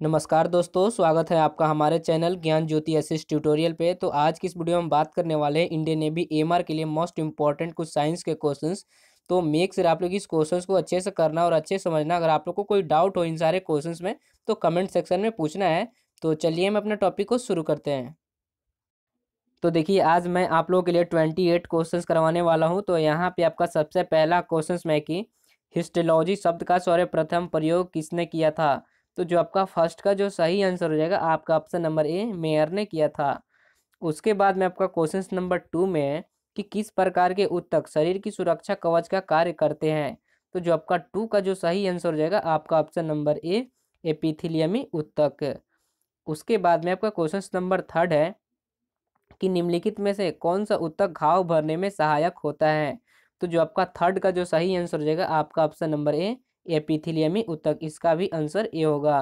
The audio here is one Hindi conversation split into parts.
नमस्कार दोस्तों, स्वागत है आपका हमारे चैनल ज्ञान ज्योति एसएस ट्यूटोरियल पे। तो आज की इस वीडियो में हम बात करने वाले हैं इंडियन नेवी एएमआर के लिए मोस्ट इंपॉर्टेंट कुछ साइंस के क्वेश्चंस। तो मेक श्योर आप लोग इस क्वेश्चंस को अच्छे से करना और अच्छे से समझना। अगर आप लोग को कोई डाउट हो इन सारे क्वेश्चंस में तो कमेंट सेक्शन में पूछना है। तो चलिए हम अपने टॉपिक को शुरू करते हैं। तो देखिए, आज मैं आप लोगों के लिए 28 क्वेश्चंस करवाने वाला हूं। तो यहाँ पे आपका सबसे पहला क्वेश्चन है कि हिस्टोलॉजी शब्द का सर्वप्रथम प्रयोग किसने किया था। तो जो आपका फर्स्ट का जो सही आंसर हो जाएगा आपका ऑप्शन नंबर ए, मेयर ने किया था। उसके बाद में आपका क्वेश्चन नंबर 2 में है कि किस प्रकार के ऊतक शरीर की सुरक्षा कवच का कार्य करते हैं। तो जो आपका 2 का जो सही आंसर हो जाएगा आपका ऑप्शन नंबर ए, एपिथेलियमी ऊतक। उसके बाद में आपका क्वेश्चन नंबर 3 है कि निम्नलिखित में से कौन सा ऊतक घाव भरने में सहायक होता है। तो जो आपका 3 का जो सही आंसर हो जाएगा आपका ऑप्शन नंबर ए, एपिथेलियमी ऊतक। इसका भी आंसर ए होगा।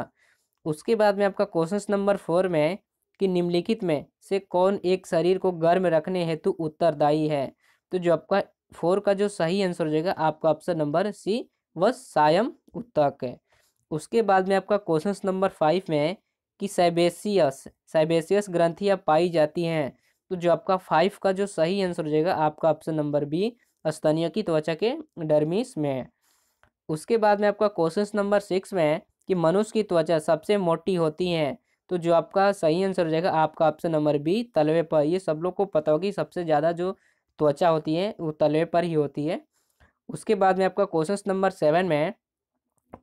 उसके बाद में आपका क्वेश्चन नंबर 4 में है कि निम्नलिखित में से कौन एक शरीर को गर्म रखने हेतु उत्तरदायी है। तो जो आपका 4 का जो सही आंसर हो जाएगा आपका ऑप्शन नंबर सी, वह सायम ऊतक है। उसके बाद में आपका क्वेश्चन नंबर 5 में है कि सेबेसियस सेबेसियस ग्रंथियां पाई जाती हैं। तो जो आपका 5 का जो सही आंसर हो जाएगा आपका ऑप्शन नंबर बी, स्तनियों की त्वचा के डर्मिस में है। उसके बाद में आपका क्वेश्चन नंबर 6 में है कि मनुष्य की त्वचा सबसे मोटी होती है। तो जो आपका सही आंसर हो जाएगा आपका ऑप्शन नंबर बी, तलवे पर। ये सब लोग को पता होगी, सबसे ज़्यादा जो त्वचा होती है वो तलवे पर ही होती है। उसके बाद में आपका क्वेश्चन नंबर 7 में है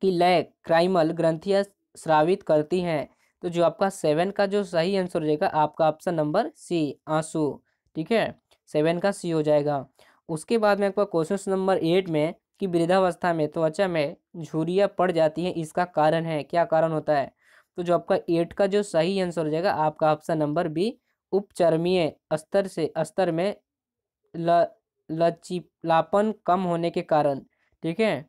कि लय क्राइमल ग्रंथियां स्रावित करती हैं। तो जो आपका 7 का जो सही आंसर हो जाएगा आपका ऑप्शन नंबर सी, आंसू। ठीक है, 7 का सी हो जाएगा। उसके बाद में आपका क्वेश्चन नंबर 8 में कि वृद्धावस्था में त्वचा में झुर्रियाँ पड़ जाती हैं, इसका कारण है, क्या कारण होता है। तो जो आपका 8 का जो सही आंसर हो जाएगा आपका ऑप्शन नंबर बी, उपचर्मीय स्तर में ल लचीलापन कम होने के कारण। ठीक है।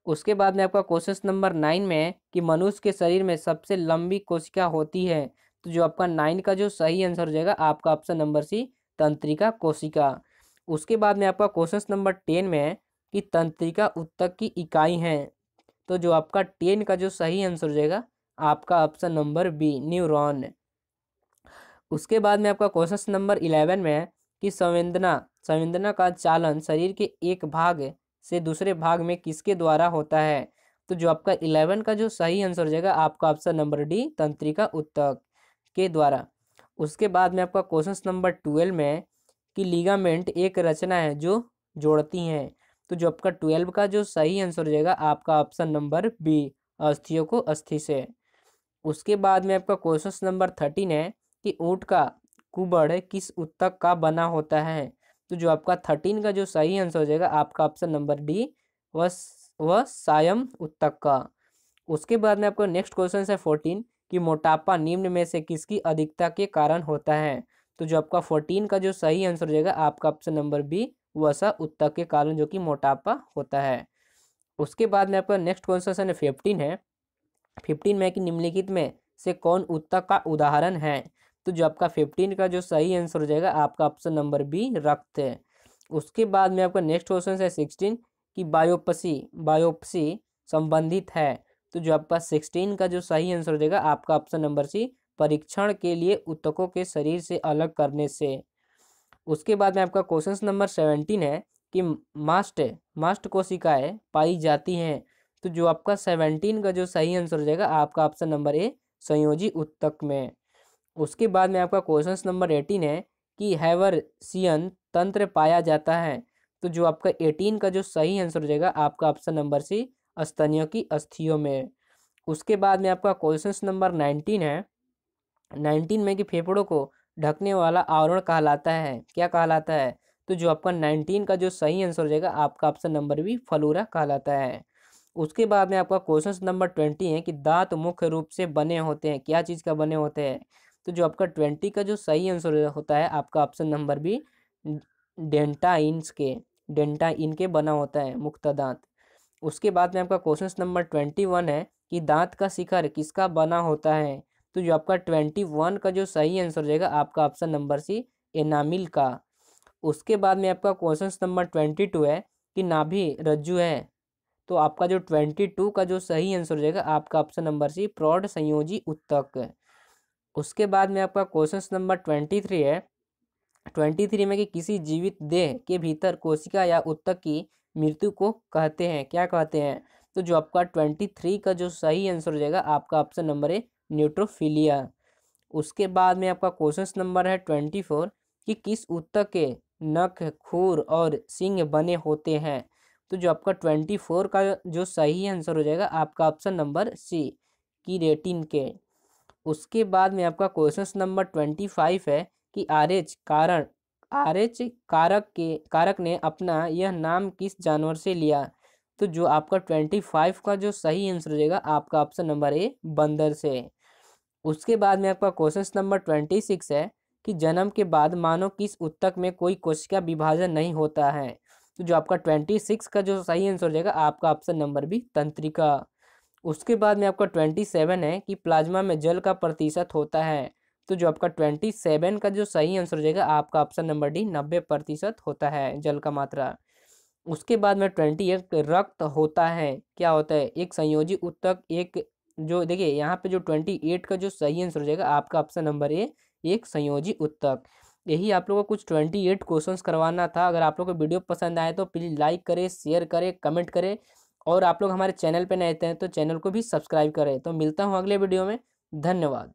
उसके बाद में आपका क्वेश्चन नंबर 9 में है कि मनुष्य के शरीर में सबसे लंबी कोशिका होती है। तो जो आपका 9 का जो सही आंसर हो जाएगा आपका ऑप्शन नंबर सी, तंत्रिका कोशिका। उसके बाद में आपका क्वेश्चन नंबर 10 में है कि तंत्रिका ऊतक की इकाई है। तो जो आपका 10 का जो सही आंसर हो जाएगा आपका ऑप्शन नंबर बी, न्यूरॉन। उसके बाद में आपका क्वेश्चन नंबर 11 में है कि संवेदना संवेदना का चालन शरीर के एक भाग से दूसरे भाग में किसके द्वारा होता है। तो जो आपका 11 का जो सही आंसर हो जाएगा आपका ऑप्शन नंबर डी, तंत्रिका ऊतक के द्वारा। उसके बाद में आपका क्वेश्चन नंबर 12 में है कि लिगामेंट एक रचना है जो जोड़ती हैं। तो जो आपका 12 का जो सही आंसर हो जाएगा आपका ऑप्शन नंबर बी, अस्थियों को अस्थि से। उसके बाद में आपका क्वेश्चन नंबर 13 है कि ऊँट का कुबड़ किस ऊतक का बना होता है। तो जो आपका 13 का जो सही आंसर हो जाएगा आपका ऑप्शन नंबर डी, वह वह सायम ऊतक का। उसके बाद में आपका नेक्स्ट क्वेश्चन है 14 कि मोटापा निम्न में से किसकी अधिकता के कारण होता है। तो जो आपका 14 का जो सही आंसर हो जाएगा आपका ऑप्शन नंबर बी, वसा ऊतक के कारण जो कि मोटापा होता है। उसके बाद में आपका नेक्स्ट क्वेश्चन है 15 है। 15 में कि निम्नलिखित में से कौन ऊतक का उदाहरण है। तो जो आपका 15 का जो सही आंसर हो जाएगा आपका ऑप्शन नंबर बी, रक्त है। उसके बाद में आपका नेक्स्ट क्वेश्चन है 16 कि बायोप्सी संबंधित है। तो जो आपका 16 का जो सही आंसर हो जाएगा आपका ऑप्शन नंबर सी, परीक्षण के लिए ऊतकों के शरीर से अलग करने से। उसके बाद में आपका क्वेश्चन नंबर 17 है कि मास्ट मास्ट कोशिकाएं पाई जाती हैं। तो जो आपका 17 का जो सही आंसर हो जाएगा आपका ऑप्शन नंबर ए, संयोजी ऊतक में। उसके बाद में आपका क्वेश्चन नंबर 18 है कि हैवर्सियन तंत्र पाया जाता है। तो जो आपका 18 का जो सही आंसर हो जाएगा आपका ऑप्शन नंबर सी, स्तनियों की अस्थियों में। उसके बाद में आपका क्वेश्चन नंबर 19 है। 19 में कि फेफड़ों को ढकने वाला आवरण कहलाता है, क्या कहलाता है। तो जो आपका 19 का जो सही आंसर हो जाएगा आपका ऑप्शन नंबर बी, फ्लोरा कहलाता है। उसके बाद में आपका क्वेश्चन नंबर 20 है कि दांत मुख्य रूप से बने होते हैं, क्या चीज़ का बने होते हैं। तो जो आपका 20 का जो सही आंसर होता है आपका ऑप्शन नंबर बी, डेंटाइन के बना होता है मुक्त दांत। उसके बाद में आपका क्वेश्चन नंबर 21 है कि दांत का शिखर किसका बना होता है। तो जो आपका 21 का जो सही आंसर हो जाएगा आपका ऑप्शन नंबर सी, एनामिल का। उसके बाद में आपका क्वेश्चन नंबर 22 है कि नाभि रज्जु है, तो आपका जो 22 का जो सही आंसर हो जाएगा आपका ऑप्शन नंबर सी प्रौढ़ संयोजी उत्तक। उसके बाद में आपका क्वेश्चन नंबर 23 है। 23 में कि किसी जीवित देह के भीतर कोशिका या उत्तक की मृत्यु को कहते हैं, क्या कहते हैं? तो जो आपका 23 का जो सही आंसर हो जाएगा आपका ऑप्शन नंबर है न्यूट्रोफिलिया। उसके बाद में आपका क्वेश्चन नंबर है 24 कि किस उत्तक के नख, खुर और सींग बने होते हैं? तो जो आपका 24 का जो सही आंसर हो जाएगा आपका ऑप्शन नंबर सी कीरेटिन के। उसके बाद में आपका क्वेश्चन नंबर 25 है कि आरएच कारक ने अपना यह नाम किस जानवर से लिया? तो जो आपका 25 का जो सही आंसर हो जाएगा आपका ऑप्शन नंबर ए बंदर से। उसके बाद में आपका क्वेश्चन नंबर 26 है कि जन्म के बाद मानव किस उत्तक में कोई कोशिका विभाजन नहीं होता है? तो जो आपका 26 का जो सही आंसर हो जाएगा आपका ऑप्शन नंबर बी तंत्रिका। उसके बाद में आपका 27 है कि प्लाज्मा में जल का प्रतिशत होता है। तो जो आपका 27 का जो सही आंसर हो जाएगा आपका ऑप्शन नंबर डी 90% होता है जल का मात्रा। उसके बाद में 28 रक्त होता है, क्या होता है? एक संयोजी उत्तक, एक जो देखिए यहाँ पे जो 28 का जो सही आंसर हो जाएगा आपका ऑप्शन नंबर ए एक संयोजी उत्तक। यही आप लोगों को कुछ 28 क्वेश्चंस करवाना था। अगर आप लोग को वीडियो पसंद आए तो प्लीज़ लाइक करें, शेयर करें, कमेंट करें और आप लोग हमारे चैनल पे नए हैं तो चैनल को भी सब्सक्राइब करें। तो मिलता हूँ अगले वीडियो में। धन्यवाद।